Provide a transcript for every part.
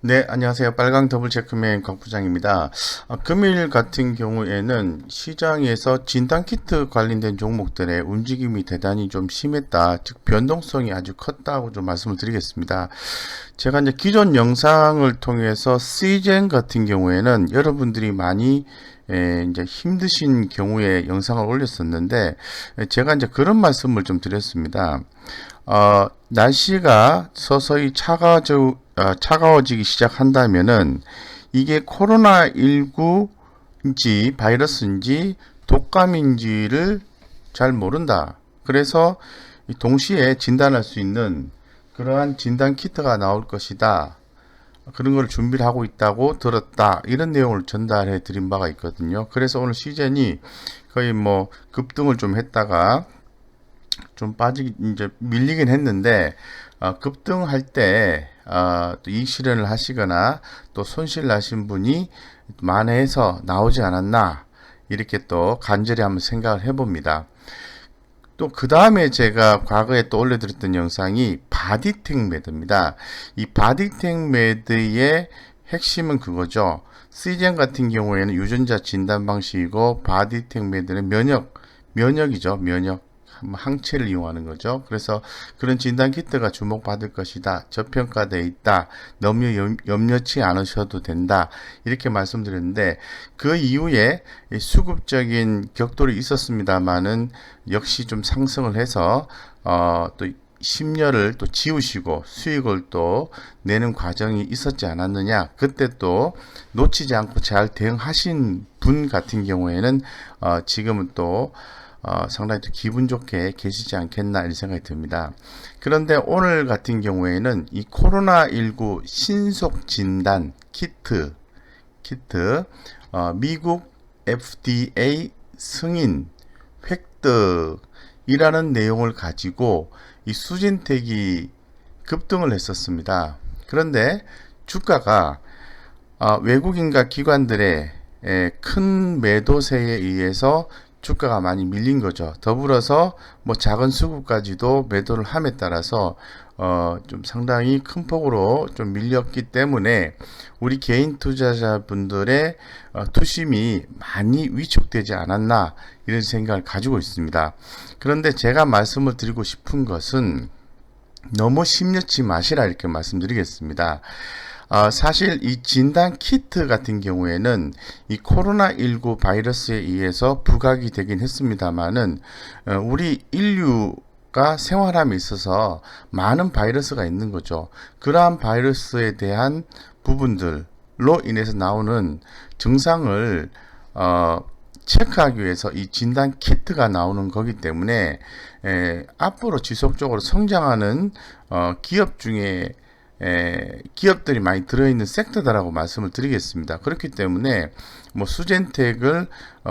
네, 안녕하세요. 빨강 더블 체크맨 곽 부장입니다. 금일 같은 경우에는 시장에서 진단키트 관련된 종목들의 움직임이 대단히 좀 심했다. 즉, 변동성이 아주 컸다고 좀 말씀을 드리겠습니다. 제가 이제 기존 영상을 통해서 시젠 같은 경우에는 여러분들이 많이 이제 힘드신 경우에 영상을 올렸었는데, 제가 이제 그런 말씀을 좀 드렸습니다. 날씨가 서서히 차가워지기 시작한다면은 이게 코로나19인지 바이러스인지 독감인지를 잘 모른다. 그래서 동시에 진단할 수 있는 그러한 진단 키트가 나올 것이다. 그런 걸 준비를 하고 있다고 들었다. 이런 내용을 전달해 드린 바가 있거든요. 그래서 오늘 시즌이 거의 뭐 급등을 좀 했다가 좀 이제 밀리긴 했는데, 급등할 때, 또 이익 실현을 하시거나 또 손실 나신 분이 만회해서 나오지 않았나, 이렇게 또 간절히 한번 생각을 해봅니다. 또 그 다음에 제가 과거에 또 올려드렸던 영상이 바디텍 매드입니다. 이 바디텍 매드의 핵심은 그거죠. 시젠 같은 경우에는 유전자 진단 방식이고, 바디텍 매드는 면역이죠. 면역. 항체를 이용하는 거죠. 그래서 그런 진단 키트가 주목받을 것이다. 저평가되어 있다. 너무 염려치 않으셔도 된다. 이렇게 말씀드렸는데, 그 이후에 수급적인 격돌이 있었습니다만은 역시 좀 상승을 해서 또 심려를 또 지우시고 수익을 또 내는 과정이 있었지 않았느냐. 그때 또 놓치지 않고 잘 대응하신 분 같은 경우에는 지금은 또 상당히 또 기분 좋게 계시지 않겠나 이런 생각이 듭니다. 그런데 오늘 같은 경우에는 이 코로나19 신속 진단 키트, 미국 FDA 승인 획득이라는 내용을 가지고 이 수진택이 급등을 했었습니다. 그런데 주가가 외국인과 기관들의 큰 매도세에 의해서 주가가 많이 밀린 거죠. 더불어서 뭐 작은 수급까지도 매도를 함에 따라서 좀 상당히 큰 폭으로 좀 밀렸기 때문에 우리 개인 투자자분들의 투심이 많이 위축되지 않았나 이런 생각을 가지고 있습니다. 그런데 제가 말씀을 드리고 싶은 것은 너무 심려치 마시라 이렇게 말씀드리겠습니다. 사실 이 진단 키트 같은 경우에는 이 코로나19 바이러스에 의해서 부각이 되긴 했습니다만은 우리 인류가 생활함에 있어서 많은 바이러스가 있는 거죠. 그러한 바이러스에 대한 부분들로 인해서 나오는 증상을 체크하기 위해서 이 진단 키트가 나오는 거기 때문에 앞으로 지속적으로 성장하는 기업 중에 기업들이 많이 들어있는 섹터다라고 말씀을 드리겠습니다. 그렇기 때문에 뭐 수젠텍을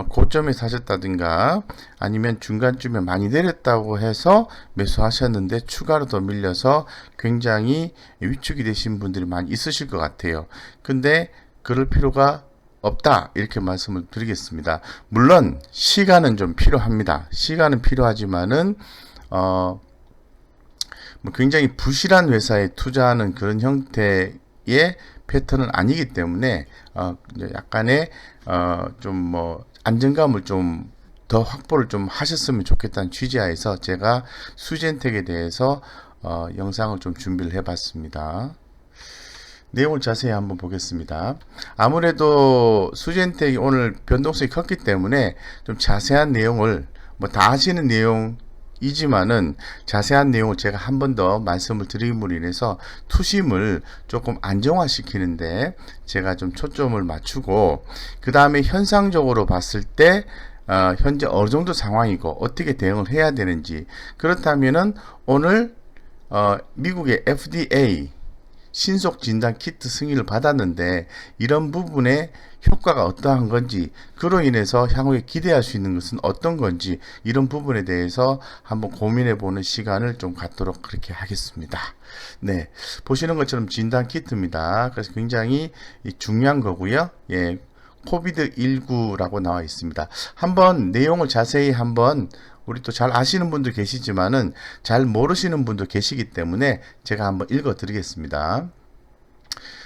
고점에 사셨다든가 아니면 중간쯤에 많이 내렸다고 해서 매수하셨는데 추가로 더 밀려서 굉장히 위축이 되신 분들이 많이 있으실 것 같아요. 근데 그럴 필요가 없다 이렇게 말씀을 드리겠습니다. 물론 시간은 좀 필요합니다. 시간은 필요하지만은 뭐 굉장히 부실한 회사에 투자하는 그런 형태의 패턴은 아니기 때문에 약간의 좀 뭐 안정감을 좀 더 확보를 좀 하셨으면 좋겠다는 취지하에서 제가 수젠텍에 대해서 영상을 좀 준비를 해봤습니다. 내용을 자세히 한번 보겠습니다. 아무래도 수젠텍이 오늘 변동성이 컸기 때문에 좀 자세한 내용을 뭐 다 아시는 내용이지만은 자세한 내용을 제가 한 번 더 말씀을 드림으로 인해서 투심을 조금 안정화시키는데 제가 좀 초점을 맞추고 그 다음에 현상적으로 봤을 때 현재 어느 정도 상황이고 어떻게 대응을 해야 되는지 그렇다면은 오늘 미국의 FDA 신속 진단 키트 승인을 받았는데 이런 부분에 효과가 어떠한 건지 그로 인해서 향후에 기대할 수 있는 것은 어떤 건지 이런 부분에 대해서 한번 고민해 보는 시간을 좀 갖도록 그렇게 하겠습니다. 네, 보시는 것처럼 진단 키트입니다. 그래서 굉장히 중요한 거고요. 예, 코비드19라고 나와 있습니다. 한번 내용을 자세히 한번 우리 또 잘 아시는 분도 계시지만은 잘 모르시는 분도 계시기 때문에 제가 한번 읽어 드리겠습니다.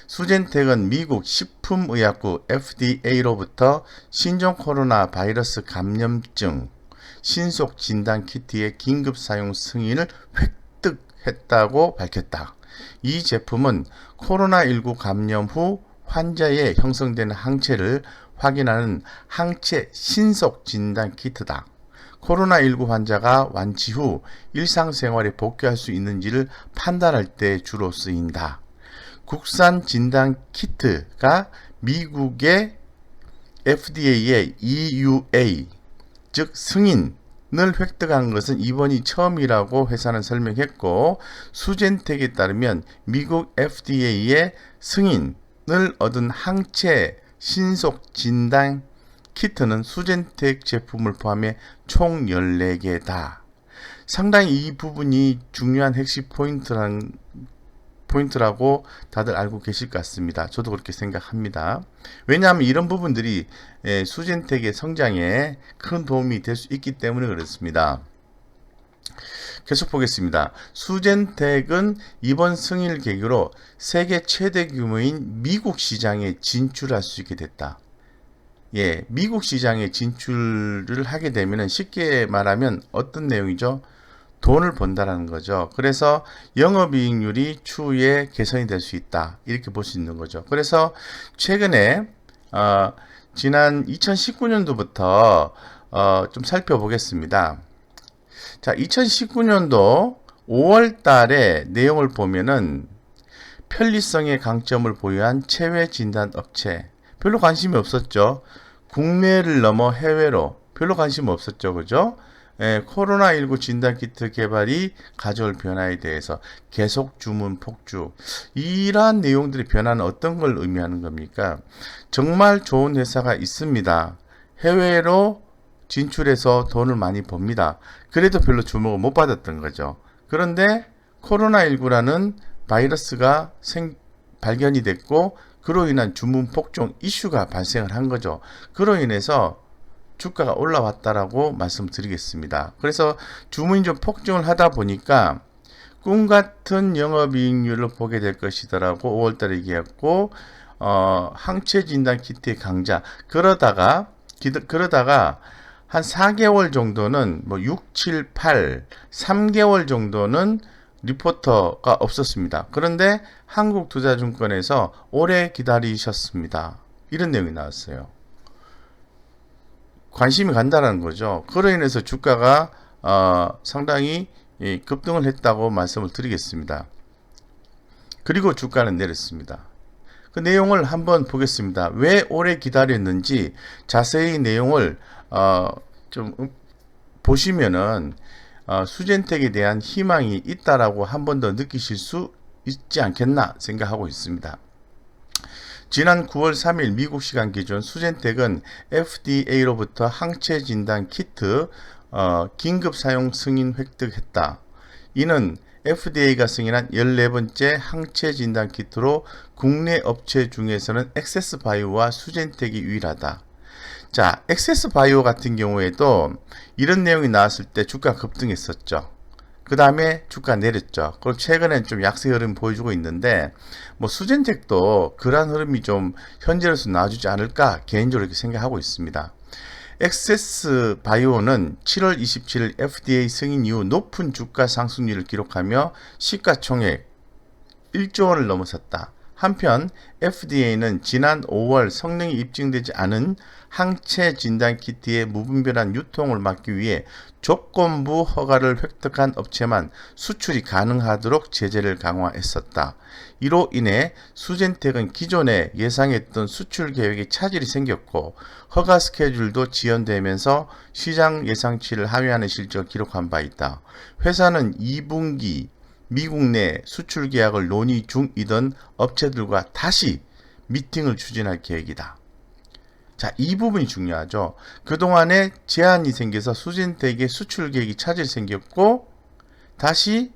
수젠텍은 미국 식품의약국 FDA로부터 신종 코로나 바이러스 감염증 신속 진단 키트의 긴급 사용 승인을 획득했다고 밝혔다. 이 제품은 코로나19 감염 후 환자에 형성되는 항체를 확인하는 항체 신속 진단 키트다. 코로나19 환자가 완치 후 일상생활에 복귀할 수 있는지를 판단할 때 주로 쓰인다. 국산 진단 키트가 미국의 FDA의 EUA, 즉 승인을 획득한 것은 이번이 처음이라고 회사는 설명했고, 수젠텍에 따르면 미국 FDA의 승인을 얻은 항체 신속 진단 키트는 수젠텍 제품을 포함해 총 14개다. 상당히 이 부분이 중요한 핵심 포인트라고 다들 알고 계실 것 같습니다. 저도 그렇게 생각합니다. 왜냐하면 이런 부분들이 수젠텍의 성장에 큰 도움이 될 수 있기 때문에 그렇습니다. 계속 보겠습니다. 수젠텍은 이번 승인을 계기로 세계 최대 규모인 미국 시장에 진출할 수 있게 됐다. 미국 시장에 진출을 하게 되면 쉽게 말하면 어떤 내용이죠? 돈을 번다라는 거죠. 그래서 영업이익률이 추후에 개선이 될 수 있다. 이렇게 볼 수 있는 거죠. 그래서 최근에 지난 2019년도부터 좀 살펴보겠습니다. 자, 2019년도 5월 달에 내용을 보면은 편리성의 강점을 보유한 체외 진단 업체 별로 관심이 없었죠. 국내를 넘어 해외로 별로 관심 없었죠. 그죠? 코로나19 진단키트 개발이 가져올 변화에 대해서 계속 주문 폭주. 이러한 내용들의 변화는 어떤 걸 의미하는 겁니까? 정말 좋은 회사가 있습니다. 해외로 진출해서 돈을 많이 법니다. 그래도 별로 주목을 못 받았던 거죠. 그런데 코로나19라는 바이러스가 발견이 됐고 그로 인한 주문 폭증 이슈가 발생을 한 거죠. 그로 인해서 주가가 올라왔다라고 말씀드리겠습니다. 그래서 주문이 좀 폭증을 하다 보니까 꿈같은 영업이익률을 보게 될 것이더라고 5월달에 얘기했고 항체 진단 키트의 강자 그러다가 한 4개월 정도는 6, 7, 8, 3개월 정도는 리포터가 없었습니다. 그런데 한국투자증권에서 오래 기다리셨습니다. 이런 내용이 나왔어요. 관심이 간다는 거죠. 그로 인해서 주가가 상당히 급등을 했다고 말씀을 드리겠습니다. 그리고 주가는 내렸습니다. 그 내용을 한번 보겠습니다. 왜 오래 기다렸는지 자세히 내용을 좀 보시면은 수젠텍에 대한 희망이 있다라고 한 번 더 느끼실 수 있지 않겠나 생각하고 있습니다. 지난 9월 3일 미국 시간 기준 수젠텍은 FDA로부터 항체 진단 키트 긴급 사용 승인 획득했다. 이는 FDA가 승인한 14번째 항체 진단 키트로 국내 업체 중에서는 액세스바이오와 수젠텍이 유일하다. 자, 액세스바이오 같은 경우에도 이런 내용이 나왔을 때 주가 급등했었죠. 그 다음에 주가 내렸죠. 그리고 최근엔 좀 약세 흐름 보여주고 있는데 수젠텍도 그러한 흐름이 좀 현재로서 나와주지 않을까 개인적으로 이렇게 생각하고 있습니다. 액세스바이오는 7월 27일 FDA 승인 이후 높은 주가 상승률을 기록하며 시가총액 1조 원을 넘어섰다. 한편 FDA는 지난 5월 성능이 입증되지 않은 항체 진단 키트의 무분별한 유통을 막기 위해 조건부 허가를 획득한 업체만 수출이 가능하도록 제재를 강화했었다. 이로 인해 수젠텍은 기존에 예상했던 수출 계획에 차질이 생겼고 허가 스케줄도 지연되면서 시장 예상치를 하회하는 실적을 기록한 바 있다. 회사는 2분기 미국 내 수출 계약을 논의 중이던 업체들과 다시 미팅을 추진할 계획이다. 자, 이 부분이 중요하죠. 그동안에 제한이 생겨서 수젠텍의 수출 계획이 차질이 생겼고 다시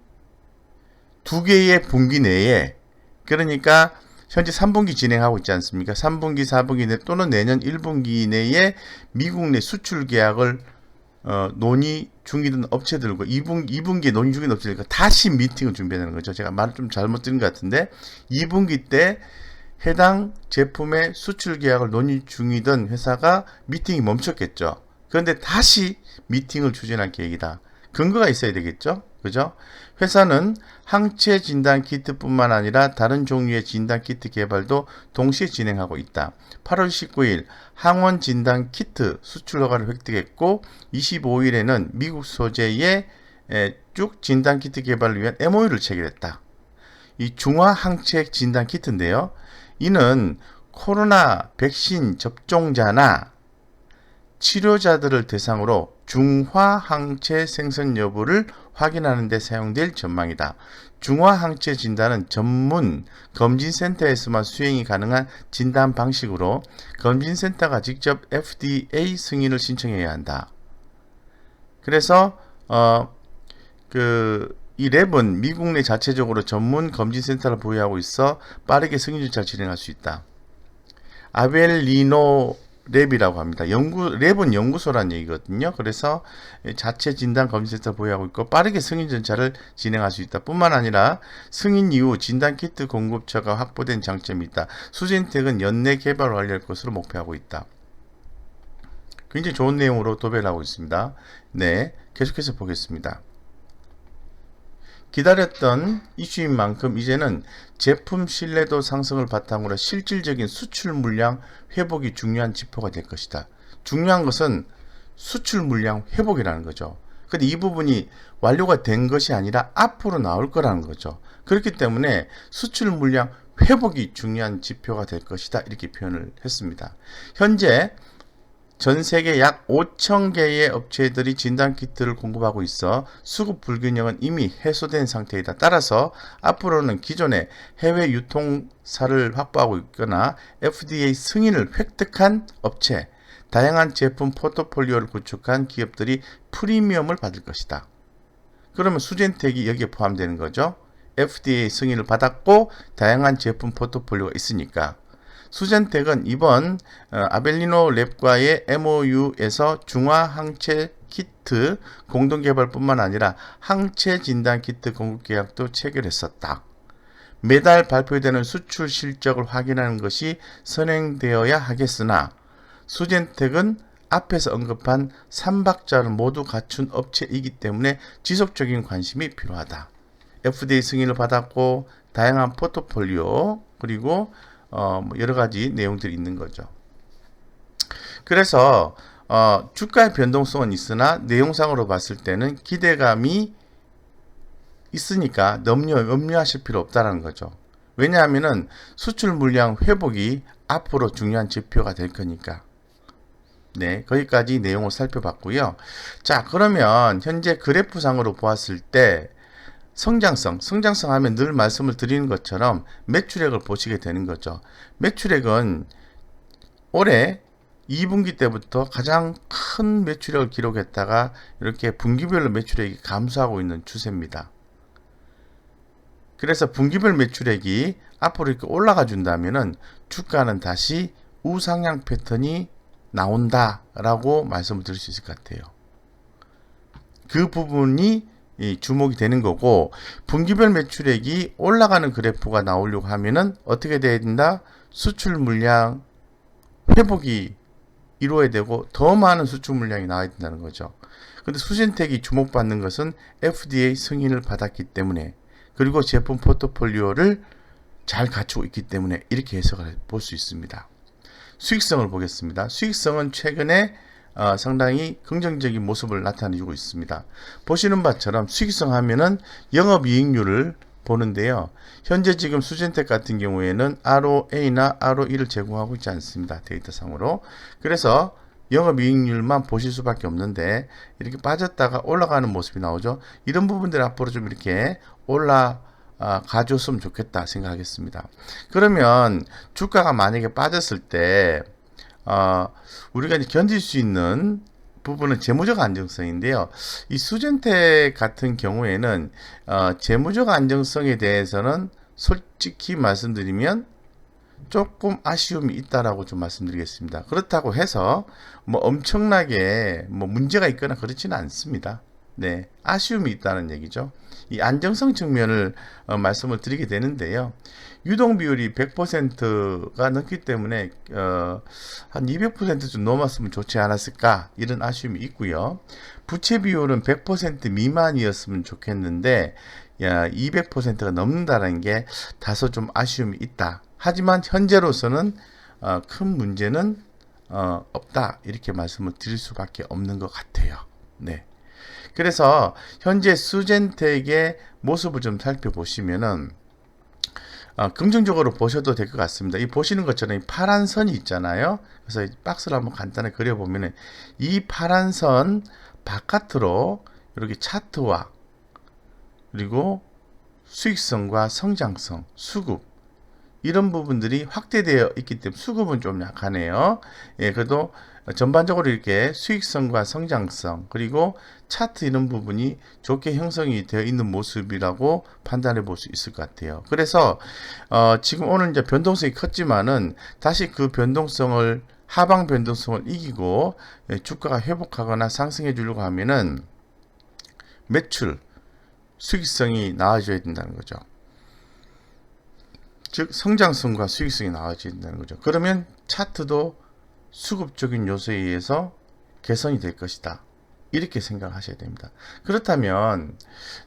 2개의 분기 내에 그러니까 현재 3분기 진행하고 있지 않습니까? 3분기, 4분기 내 또는 내년 1분기 내에 미국 내 수출 계약을 논의 중이던 업체들과 2분기에 논의 중인 업체들과 다시 미팅을 준비하는 거죠. 제가 말을 좀 잘못 드린 것 같은데 2분기 때 해당 제품의 수출 계약을 논의 중이던 회사가 미팅이 멈췄겠죠. 그런데 다시 미팅을 추진할 계획이다. 근거가 있어야 되겠죠. 그죠? 회사는 항체 진단 키트뿐만 아니라 다른 종류의 진단 키트 개발도 동시에 진행하고 있다. 8월 19일 항원 진단 키트 수출 허가를 획득했고 25일에는 미국 소재의 쭉 진단 키트 개발을 위한 MOU를 체결했다. 이 중화 항체 진단 키트인데요. 이는 코로나 백신 접종자나 치료자들을 대상으로 중화 항체 생성 여부를 확인하는 데 사용될 전망이다. 중화 항체 진단은 전문 검진센터에서만 수행이 가능한 진단 방식으로 검진센터가 직접 FDA 승인을 신청해야 한다. 그래서 이 랩은 미국 내 자체적으로 전문 검진센터를 보유하고 있어 빠르게 승인 절차를 진행할 수 있다. 아벨리노 랩이라고 합니다. 랩은 연구소란 얘기거든요. 그래서 자체 진단 검진센터 보유하고 있고 빠르게 승인 절차를 진행할 수 있다. 뿐만 아니라 승인 이후 진단 키트 공급처가 확보된 장점이 있다. 수젠텍은 연내 개발 완료할 것으로 목표하고 있다. 굉장히 좋은 내용으로 도배를 하고 있습니다. 네, 계속해서 보겠습니다. 기다렸던 이슈인 만큼 이제는 제품 신뢰도 상승을 바탕으로 실질적인 수출 물량 회복이 중요한 지표가 될 것이다. 중요한 것은 수출 물량 회복이라는 거죠. 근데 이 부분이 완료가 된 것이 아니라 앞으로 나올 거라는 거죠. 그렇기 때문에 수출 물량 회복이 중요한 지표가 될 것이다. 이렇게 표현을 했습니다. 현재 전 세계 약 5,000개의 업체들이 진단키트를 공급하고 있어 수급 불균형은 이미 해소된 상태이다. 따라서 앞으로는 기존의 해외 유통사를 확보하고 있거나 FDA 승인을 획득한 업체, 다양한 제품 포트폴리오를 구축한 기업들이 프리미엄을 받을 것이다. 그러면 수젠텍이 여기에 포함되는 거죠. FDA 승인을 받았고 다양한 제품 포트폴리오가 있으니까. 수젠텍은 이번 아벨리노 랩과의 MOU에서 중화 항체 키트 공동 개발뿐만 아니라 항체 진단 키트 공급 계약도 체결했었다. 매달 발표되는 수출 실적을 확인하는 것이 선행되어야 하겠으나 수젠텍은 앞에서 언급한 3박자를 모두 갖춘 업체이기 때문에 지속적인 관심이 필요하다. FDA 승인을 받았고 다양한 포트폴리오 그리고 여러 가지 내용들이 있는 거죠. 그래서 주가의 변동성은 있으나 내용상으로 봤을 때는 기대감이 있으니까 염려하실 필요 없다는 거죠. 왜냐하면 수출 물량 회복이 앞으로 중요한 지표가 될 거니까. 네, 거기까지 내용을 살펴봤고요. 자, 그러면 현재 그래프상으로 보았을 때 성장성 하면 늘 말씀을 드리는 것처럼 매출액을 보시게 되는 거죠. 매출액은 올해 2분기 때부터 가장 큰 매출액을 기록했다가 이렇게 분기별로 매출액이 감소하고 있는 추세입니다. 그래서 분기별 매출액이 앞으로 이렇게 올라가 준다면은 주가는 다시 우상향 패턴이 나온다라고 말씀을 드릴 수 있을 것 같아요. 그 부분이 주목이 되는 거고 분기별 매출액이 올라가는 그래프가 나오려고 하면은 어떻게 돼야 된다? 수출 물량 회복이 이루어야 되고 더 많은 수출 물량이 나와야 된다는 거죠. 근데 수젠텍이 주목받는 것은 FDA 승인을 받았기 때문에 그리고 제품 포트폴리오를 잘 갖추고 있기 때문에 이렇게 해석을 볼 수 있습니다. 수익성을 보겠습니다. 수익성은 최근에 상당히 긍정적인 모습을 나타내고 있습니다. 보시는 바처럼 수익성 하면은 영업이익률을 보는데요. 현재 지금 수젠텍 같은 경우에는 ROA나 ROE를 제공하고 있지 않습니다. 데이터상으로. 그래서 영업이익률만 보실 수밖에 없는데 이렇게 빠졌다가 올라가는 모습이 나오죠. 이런 부분들 앞으로 좀 이렇게 가줬으면 좋겠다 생각하겠습니다. 그러면 주가가 만약에 빠졌을 때 우리가 이제 견딜 수 있는 부분은 재무적 안정성인데요. 이 수젠텍 같은 경우에는 재무적 안정성에 대해서는 솔직히 말씀드리면 조금 아쉬움이 있다라고 좀 말씀드리겠습니다. 그렇다고 해서 뭐 엄청나게 뭐 문제가 있거나 그렇지는 않습니다. 네, 아쉬움이 있다는 얘기죠. 이 안정성 측면을 말씀을 드리게 되는데요. 유동 비율이 100%가 넘기 때문에 한 200%좀 넘었으면 좋지 않았을까 이런 아쉬움이 있고요. 부채 비율은 100% 미만이었으면 좋겠는데 200%가 넘는다는 게 다소 좀 아쉬움이 있다. 하지만 현재로서는 큰 문제는 없다 이렇게 말씀을 드릴 수밖에 없는 것 같아요. 네. 그래서 현재 수젠텍의 모습을 좀 살펴보시면은 긍정적으로 보셔도 될 것 같습니다. 이 보시는 것처럼 이 파란 선이 있잖아요. 그래서 이 박스를 한번 간단히 그려보면은 이 파란 선 바깥으로 이렇게 차트와 그리고 수익성과 성장성, 수급 이런 부분들이 확대되어 있기 때문에 수급은 좀 약하네요. 예, 그래도 전반적으로 이렇게 수익성과 성장성 그리고 차트 이런 부분이 좋게 형성이 되어 있는 모습이라고 판단해 볼 수 있을 것 같아요. 그래서 지금 오늘 이제 변동성이 컸지만은 다시 그 변동성을 하방 변동성을 이기고 주가가 회복하거나 상승해 주려고 하면은 매출 수익성이 나아져야 된다는 거죠. 즉 성장성과 수익성이 나아져야 된다는 거죠. 그러면 차트도 수급적인 요소에 의해서 개선이 될 것이다. 이렇게 생각하셔야 됩니다. 그렇다면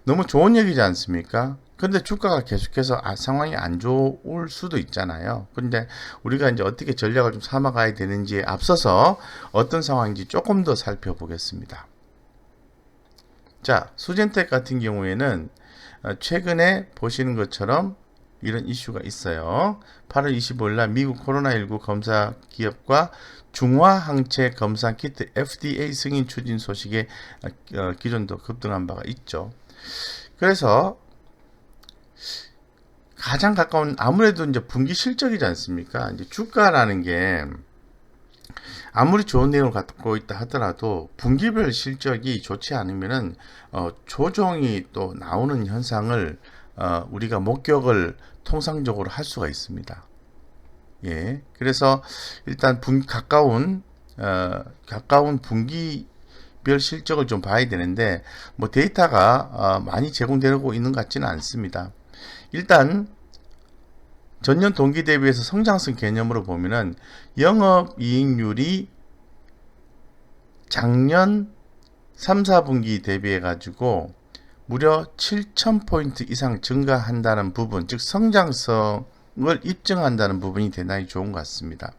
너무 좋은 얘기지 않습니까? 근데 주가가 계속해서 상황이 안 좋을 수도 있잖아요. 근데 우리가 이제 어떻게 전략을 좀 삼아가야 되는지에 앞서서 어떤 상황인지 조금 더 살펴보겠습니다. 자, 수젠텍 같은 경우에는 최근에 보시는 것처럼 이런 이슈가 있어요. 8월 25일 날 미국 코로나19 검사 기업과 중화항체 검사 키트 FDA 승인 추진 소식에 기존도 급등한 바가 있죠. 그래서 가장 가까운 아무래도 이제 분기 실적이지 않습니까? 이제 주가라는 게 아무리 좋은 내용을 갖고 있다 하더라도 분기별 실적이 좋지 않으면은 조정이 또 나오는 현상을 우리가 목격을 통상적으로 할 수가 있습니다. 예, 그래서 일단 가까운 분기별 실적을 좀 봐야 되는데 뭐 데이터가 많이 제공되고 있는 것 같지는 않습니다. 일단 전년 동기 대비해서 성장성 개념으로 보면은 영업이익률이 작년 3, 4분기 대비해 가지고 무려 7,000포인트 이상 증가한다는 부분, 즉 성장성을 입증한다는 부분이 대단히 좋은 것 같습니다.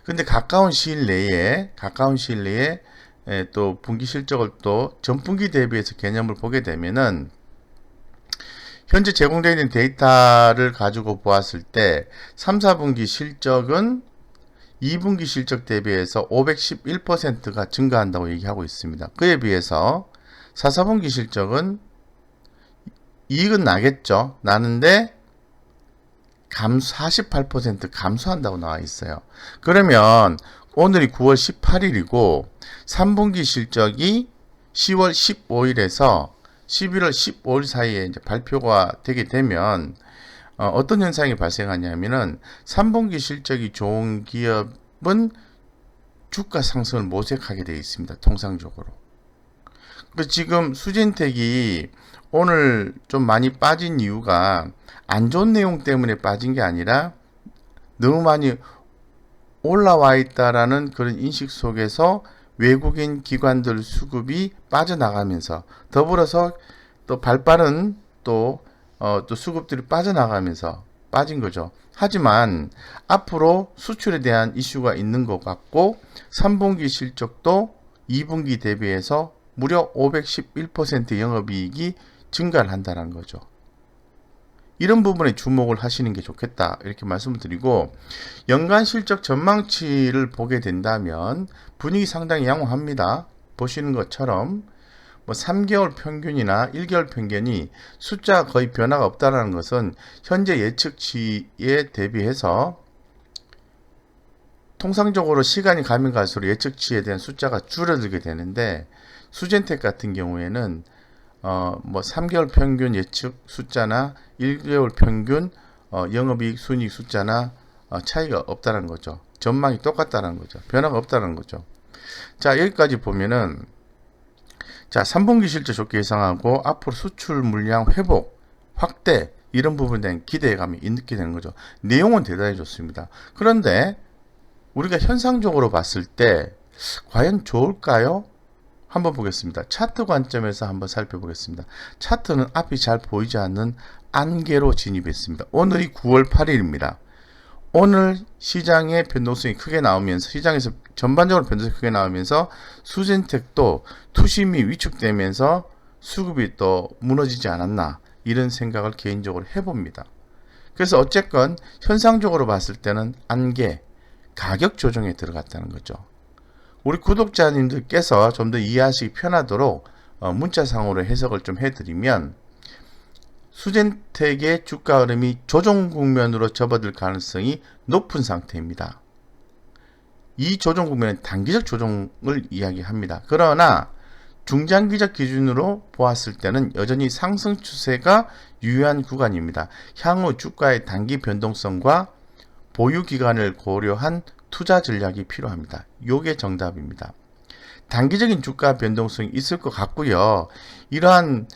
근데 가까운 시일 내에 또 분기 실적을 또 전분기 대비해서 개념을 보게 되면은 현재 제공되어 있는 데이터를 가지고 보았을 때 3, 4분기 실적은 2분기 실적 대비해서 511%가 증가한다고 얘기하고 있습니다. 그에 비해서 4, 4분기 실적은 이익은 나겠죠. 나는데 48% 감소한다고 나와 있어요. 그러면 오늘이 9월 18일이고 3분기 실적이 10월 15일에서 11월 15일 사이에 이제 발표가 되게 되면 어떤 현상이 발생하냐면은 3분기 실적이 좋은 기업은 주가 상승을 모색하게 되어 있습니다. 통상적으로. 그래서 지금 수젠텍이 오늘 좀 많이 빠진 이유가 안 좋은 내용 때문에 빠진 게 아니라 너무 많이 올라와 있다라는 그런 인식 속에서 외국인 기관들 수급이 빠져나가면서 더불어서 또 발빠른 또 수급들이 빠져나가면서 빠진 거죠. 하지만 앞으로 수출에 대한 이슈가 있는 것 같고 3분기 실적도 2분기 대비해서 무려 511% 영업이익이 증가를 한다는 거죠. 이런 부분에 주목을 하시는 게 좋겠다 이렇게 말씀을 드리고 연간 실적 전망치를 보게 된다면 분위기 상당히 양호합니다. 보시는 것처럼 뭐 3개월 평균이나 1개월 평균이 숫자가 거의 변화가 없다는 것은 현재 예측치에 대비해서 통상적으로 시간이 가면 갈수록 예측치에 대한 숫자가 줄어들게 되는데 수젠텍 같은 경우에는 뭐 3개월 평균 예측 숫자나 1개월 평균 영업이익 순이익 숫자나 차이가 없다는 거죠. 전망이 똑같다는 거죠. 변화가 없다는 거죠. 자, 여기까지 보면은 자, 3분기 실적 좋게 예상하고 앞으로 수출 물량 회복, 확대 이런 부분에 대한 기대감이 있게 되는 거죠. 내용은 대단히 좋습니다. 그런데 우리가 현상적으로 봤을 때 과연 좋을까요? 한번 보겠습니다. 차트 관점에서 한번 살펴보겠습니다. 차트는 앞이 잘 보이지 않는 안개로 진입했습니다. 오늘이 9월 8일입니다. 오늘 시장의 변동성이 크게 나오면서 시장에서 전반적으로 변동성이 크게 나오면서 수젠텍도 투심이 위축되면서 수급이 또 무너지지 않았나 이런 생각을 개인적으로 해봅니다. 그래서 어쨌건 현상적으로 봤을 때는 안개, 가격 조정에 들어갔다는 거죠. 우리 구독자님들께서 좀 더 이해하시기 편하도록 문자상으로 해석을 좀 해드리면 수젠텍의 주가 흐름이 조정 국면으로 접어들 가능성이 높은 상태입니다. 이 조정 국면은 단기적 조정을 이야기합니다. 그러나 중장기적 기준으로 보았을 때는 여전히 상승 추세가 유효한 구간입니다. 향후 주가의 단기 변동성과 보유 기간을 고려한 투자 전략이 필요합니다. 요게 정답입니다. 단기적인 주가 변동성이 있을 것 같고요. 이러한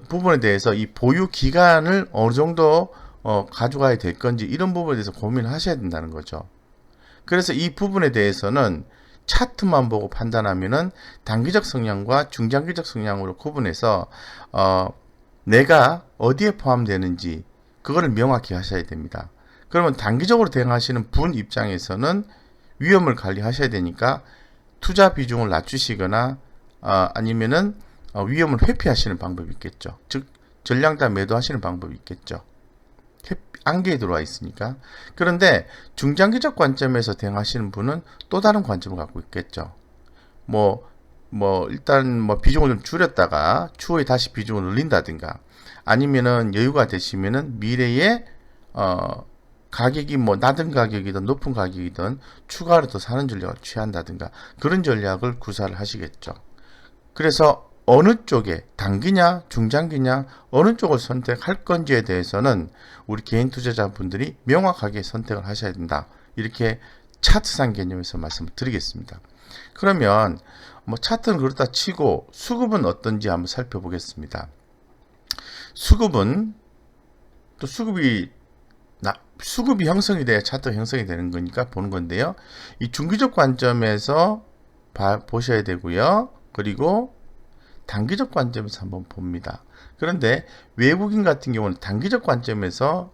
부분에 대해서 이 보유 기간을 어느 정도 가져가야 될 건지 이런 부분에 대해서 고민을 하셔야 된다는 거죠. 그래서 이 부분에 대해서는 차트만 보고 판단하면은 단기적 성향과 중장기적 성향으로 구분해서 내가 어디에 포함되는지 그거를 명확히 하셔야 됩니다. 그러면 단기적으로 대응하시는 분 입장에서는 위험을 관리하셔야 되니까 투자 비중을 낮추시거나 아니면은 위험을 회피하시는 방법이 있겠죠. 즉 전량다 매도하시는 방법이 있겠죠. 안개에 들어와 있으니까. 그런데 중장기적 관점에서 대응하시는 분은 또 다른 관점을 갖고 있겠죠. 일단 비중을 좀 줄였다가 추후에 다시 비중을 늘린다든가 아니면은 여유가 되시면은 미래에 가격이 낮은 가격이든 높은 가격이든 추가로 더 사는 전략을 취한다든가 그런 전략을 구사를 하시겠죠. 그래서 어느 쪽에 단기냐 중장기냐 어느 쪽을 선택할 건지에 대해서는 우리 개인 투자자분들이 명확하게 선택을 하셔야 된다. 이렇게 차트상 개념에서 말씀을 드리겠습니다. 그러면 차트는 그렇다 치고 수급은 어떤지 한번 살펴보겠습니다. 수급은 또 수급이 형성이 돼야 차트가 형성이 되는 거니까 보는 건데요. 이 중기적 관점에서 보셔야 되고요. 그리고 단기적 관점에서 한번 봅니다. 그런데 외국인 같은 경우는 단기적 관점에서는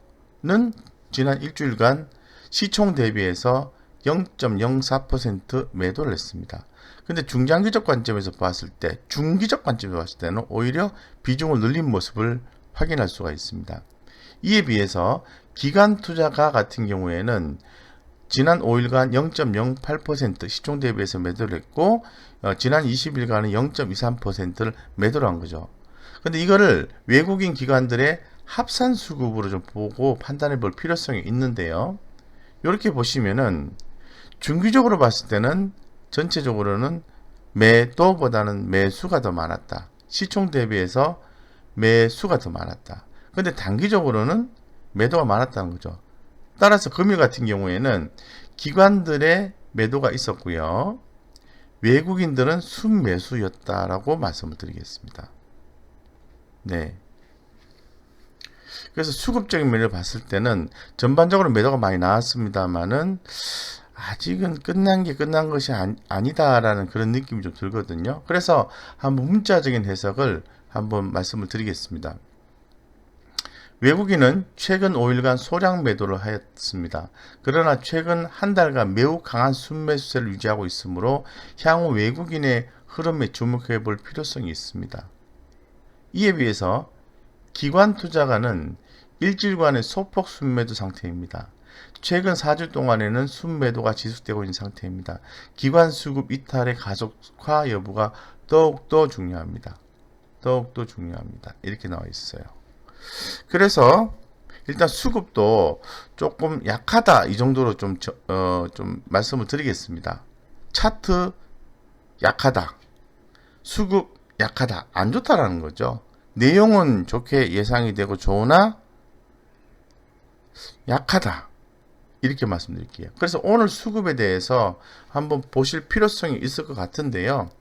지난 일주일간 시총 대비해서 0.04% 매도를 했습니다. 근데 중장기적 관점에서 봤을 때, 중기적 관점에서 봤을 때는 오히려 비중을 늘린 모습을 확인할 수가 있습니다. 이에 비해서 기관 투자가 같은 경우에는 지난 5일간 0.08% 시총 대비해서 매도를 했고 지난 20일간은 0.23%를 매도를 한 거죠. 근데 이거를 외국인 기관들의 합산 수급으로 좀 보고 판단해 볼 필요성이 있는데요. 이렇게 보시면은 중기적으로 봤을 때는 전체적으로는 매도보다는 매수가 더 많았다. 시총 대비해서 매수가 더 많았다. 근데 단기적으로는 매도가 많았다는 거죠. 따라서 금일 같은 경우에는 기관들의 매도가 있었고요. 외국인들은 순매수였다라고 말씀을 드리겠습니다. 네. 그래서 수급적인 면을 봤을 때는 전반적으로 매도가 많이 나왔습니다만은 아직은 끝난 게 끝난 것이 아니다라는 그런 느낌이 좀 들거든요. 그래서 한번 문자적인 해석을 한번 말씀을 드리겠습니다. 외국인은 최근 5일간 소량 매도를 하였습니다. 그러나 최근 한 달간 매우 강한 순매수세를 유지하고 있으므로 향후 외국인의 흐름에 주목해 볼 필요성이 있습니다. 이에 비해서 기관 투자가는 일주일간의 소폭 순매도 상태입니다. 최근 4주 동안에는 순매도가 지속되고 있는 상태입니다. 기관 수급 이탈의 가속화 여부가 더욱더 중요합니다. 더욱더 중요합니다. 이렇게 나와 있어요. 그래서 일단 수급도 조금 약하다 이 정도로 좀 말씀을 드리겠습니다. 차트 약하다, 수급 약하다, 안 좋다라는 거죠. 내용은 좋게 예상이 되고 좋으나 약하다 이렇게 말씀드릴게요. 그래서 오늘 수급에 대해서 한번 보실 필요성이 있을 것 같은데요.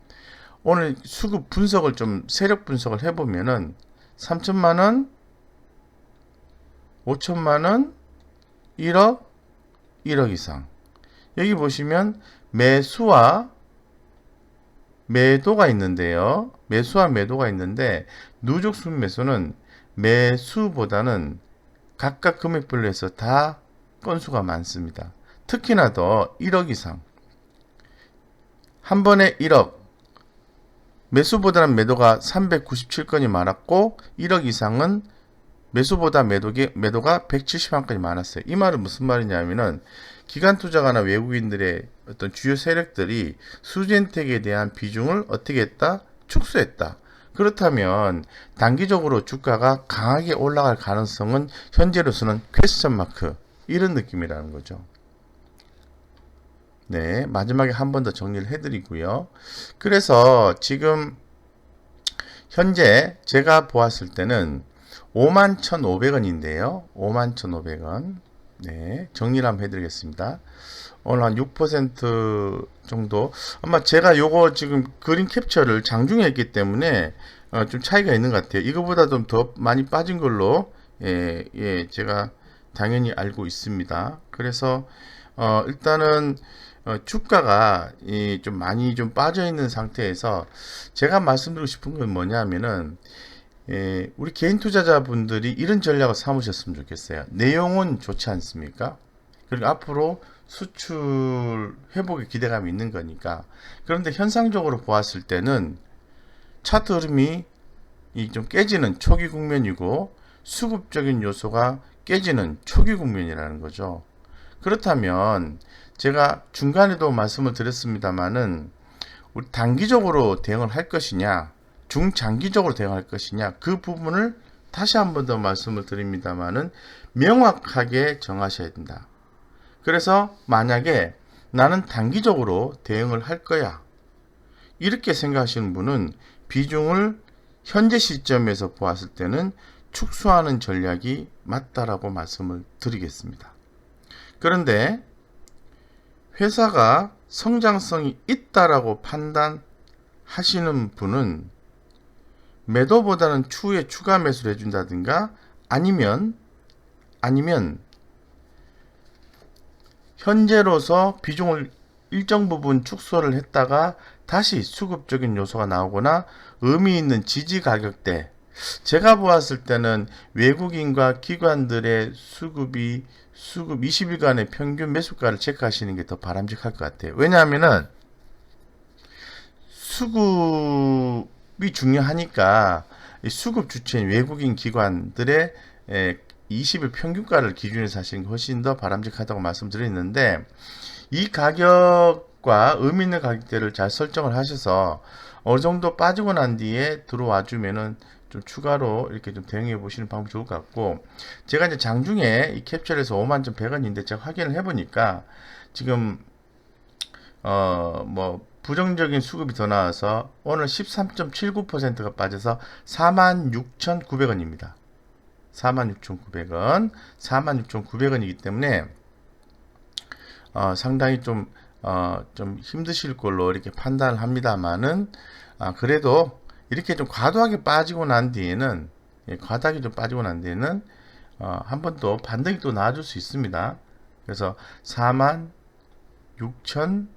오늘 수급 분석을 좀 세력 분석을 해보면은 3천만원, 5천만원, 1억, 1억 이상. 여기 보시면 매수와 매도가 있는데요. 매수와 매도가 있는데 누적 순매수는 매수보다는 각각 금액별로 해서 다 건수가 많습니다. 특히나 더 1억 이상. 한 번에 1억. 매수보다는 매도가 397건이 많았고 1억 이상은 매수보다 매도가 171건이 많았어요. 이 말은 무슨 말이냐면은 기관 투자가나 외국인들의 어떤 주요 세력들이 수젠텍에 대한 비중을 어떻게 했다? 축소했다. 그렇다면 단기적으로 주가가 강하게 올라갈 가능성은 현재로서는 퀘스천 마크 이런 느낌이라는 거죠. 네, 마지막에 한 번 더 정리를 해드리고요. 그래서 지금 현재 제가 보았을 때는 51,500원인데요. 51,500원. 네, 정리를 한번 해드리겠습니다. 오늘 한 6% 정도. 아마 제가 요거 지금 그림 캡처를 장중에 했기 때문에 좀 차이가 있는 것 같아요. 이거보다 좀 더 많이 빠진 걸로 제가 당연히 알고 있습니다. 그래서 일단은 주가가 좀 많이 좀 빠져 있는 상태에서 제가 말씀드리고 싶은 건 뭐냐면은 우리 개인 투자자분들이 이런 전략을 삼으셨으면 좋겠어요. 내용은 좋지 않습니까? 그리고 앞으로 수출 회복의 기대감이 있는 거니까. 그런데 현상적으로 보았을 때는 차트 흐름이 좀 깨지는 초기 국면이고 수급적인 요소가 깨지는 초기 국면이라는 거죠. 그렇다면 제가 중간에도 말씀을 드렸습니다만은 우리 단기적으로 대응을 할 것이냐 중장기적으로 대응할 것이냐 그 부분을 다시 한 번 더 말씀을 드립니다만은 명확하게 정하셔야 된다. 그래서 만약에 나는 단기적으로 대응을 할 거야 이렇게 생각하시는 분은 비중을 현재 시점에서 보았을 때는 축소하는 전략이 맞다라고 말씀을 드리겠습니다. 그런데 회사가 성장성이 있다라고 판단하시는 분은 매도보다는 추후에 추가 매수를 해준다든가 아니면 현재로서 비중을 일정 부분 축소를 했다가 다시 수급적인 요소가 나오거나 의미 있는 지지 가격대 제가 보았을 때는 외국인과 기관들의 수급 20일간의 평균 매수가를 체크하시는 게 더 바람직할 것 같아요. 왜냐하면은 수급이 중요하니까 수급 주체인 외국인 기관들의 20일 평균가를 기준으로 하시는 게 훨씬 더 바람직하다고 말씀드렸는데 이 가격과 의미 있는 가격대를 잘 설정을 하셔서 어느 정도 빠지고 난 뒤에 들어와 주면은 좀 추가로 이렇게 좀 대응해 보시는 방법이 좋을 것 같고 제가 이제 장중에 이 캡처에서 51,100원인데 제가 확인을 해 보니까 지금 뭐 부정적인 수급이 더 나와서 오늘 13.79%가 빠져서 46,900원입니다. 46,900원 46,900원이기 때문에 상당히 좀 힘드실 걸로 이렇게 판단을 합니다만은 그래도 이렇게 좀 과도하게 빠지고 난 뒤에는 과다하게 좀 빠지고 난 뒤에는 한 번 더 반등이 또 나와줄 수 있습니다. 그래서 46,000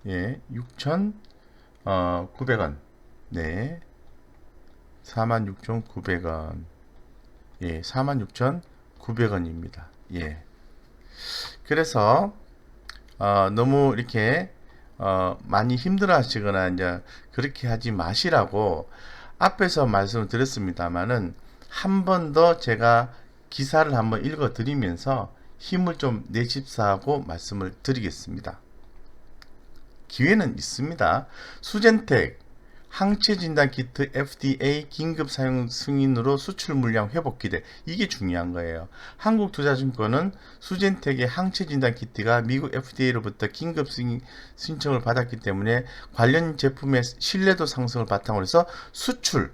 6,900원 네 46,900원 46,900원입니다. 예. 그래서 너무 이렇게 많이 힘들어 하시거나 이제 그렇게 하지 마시라고 앞에서 말씀을 드렸습니다만은 한 번 더 제가 기사를 한번 읽어 드리면서 힘을 좀 내십사하고 말씀을 드리겠습니다. 기회는 있습니다. 수젠텍 항체 진단 키트 FDA 긴급 사용 승인으로 수출 물량 회복 기대 이게 중요한 거예요. 한국투자증권은 수젠텍의 항체 진단 키트가 미국 FDA로부터 긴급 신청을 받았기 때문에 관련 제품의 신뢰도 상승을 바탕으로 해서 수출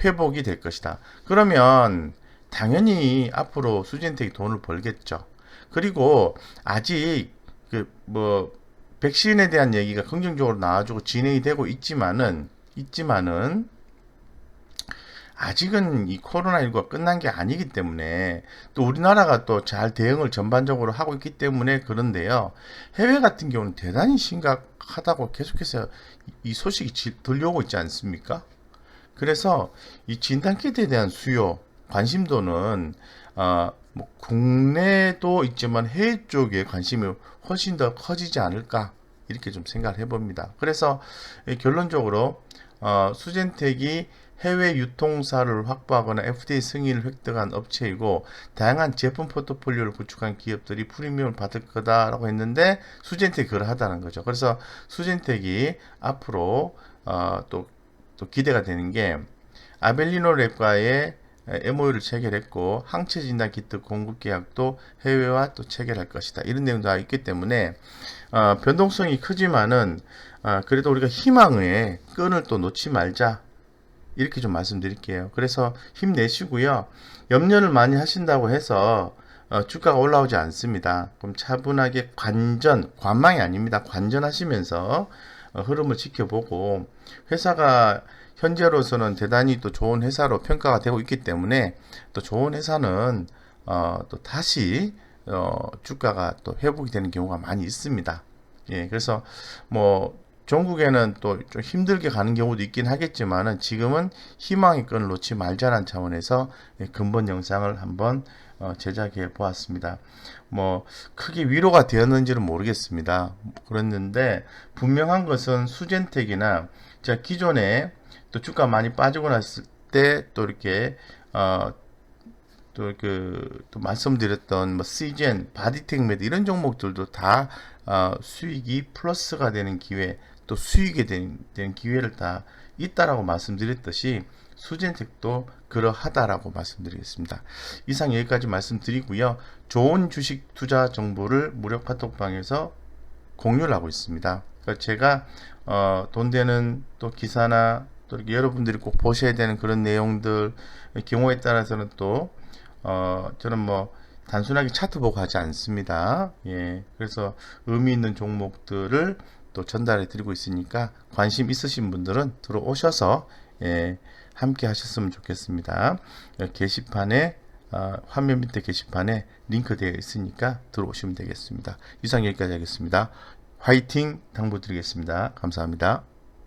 회복이 될 것이다. 그러면 당연히 앞으로 수젠텍이 돈을 벌겠죠. 그리고 아직 백신에 대한 얘기가 긍정적으로 나와주고 진행이 되고 있지만은 아직은 이 코로나19가 끝난 게 아니기 때문에 또 우리나라가 또 잘 대응을 전반적으로 하고 있기 때문에 그런데요. 해외 같은 경우는 대단히 심각하다고 계속해서 이 소식이 들려오고 있지 않습니까? 그래서 이 진단키트에 대한 수요, 관심도는 뭐 국내도 있지만 해외 쪽에 관심이 훨씬 더 커지지 않을까 이렇게 좀 생각을 해봅니다. 그래서 결론적으로 수젠텍이 해외 유통사를 확보하거나 FDA 승인을 획득한 업체이고 다양한 제품 포트폴리오를 구축한 기업들이 프리미엄을 받을 거다라고 했는데 수젠텍이 그러하다는 거죠. 그래서 수젠텍이 앞으로 또 기대가 되는 게 아벨리노 랩과의 MOU를 체결했고 항체 진단 키트 공급 계약도 해외와 또 체결할 것이다. 이런 내용도 있기 때문에 변동성이 크지만은 그래도 우리가 희망의 끈을 또 놓지 말자. 이렇게 좀 말씀드릴게요. 그래서 힘내시고요. 염려를 많이 하신다고 해서 주가가 올라오지 않습니다. 그럼 차분하게 관망이 아닙니다. 관전하시면서 흐름을 지켜보고 회사가 현재로서는 대단히 또 좋은 회사로 평가가 되고 있기 때문에 또 좋은 회사는 또 다시 주가가 또 회복이 되는 경우가 많이 있습니다. 예, 그래서 뭐 전국에는 또 좀 힘들게 가는 경우도 있긴 하겠지만은 지금은 희망의 끈을 놓지 말자는 차원에서 근본 영상을 한번 제작해 보았습니다. 뭐 크게 위로가 되었는지는 모르겠습니다. 그랬는데 분명한 것은 수젠텍이나 자 기존에 또 주가 많이 빠지고 났을 때 또 이렇게 또 말씀드렸던 뭐 시젠, 바디텍 매드 이런 종목들도 다 수익이 플러스가 되는 기회, 또 수익이 되는 기회를 다 있다라고 말씀드렸듯이 수젠텍도 그러하다라고 말씀드리겠습니다. 이상 여기까지 말씀드리고요. 좋은 주식 투자 정보를 무료 카톡방에서 공유를 하고 있습니다. 그러니까 제가 돈 되는 또 기사나 또 이렇게 여러분들이 꼭 보셔야 되는 그런 내용들 경우에 따라서는 또 저는 뭐 단순하게 차트 보고 하지 않습니다. 예, 그래서 의미 있는 종목들을 또 전달해 드리고 있으니까 관심 있으신 분들은 들어오셔서 함께 하셨으면 좋겠습니다. 게시판에 화면 밑에 게시판에 링크 되어 있으니까 들어오시면 되겠습니다. 이상 여기까지 하겠습니다. 화이팅 당부드리겠습니다. 감사합니다.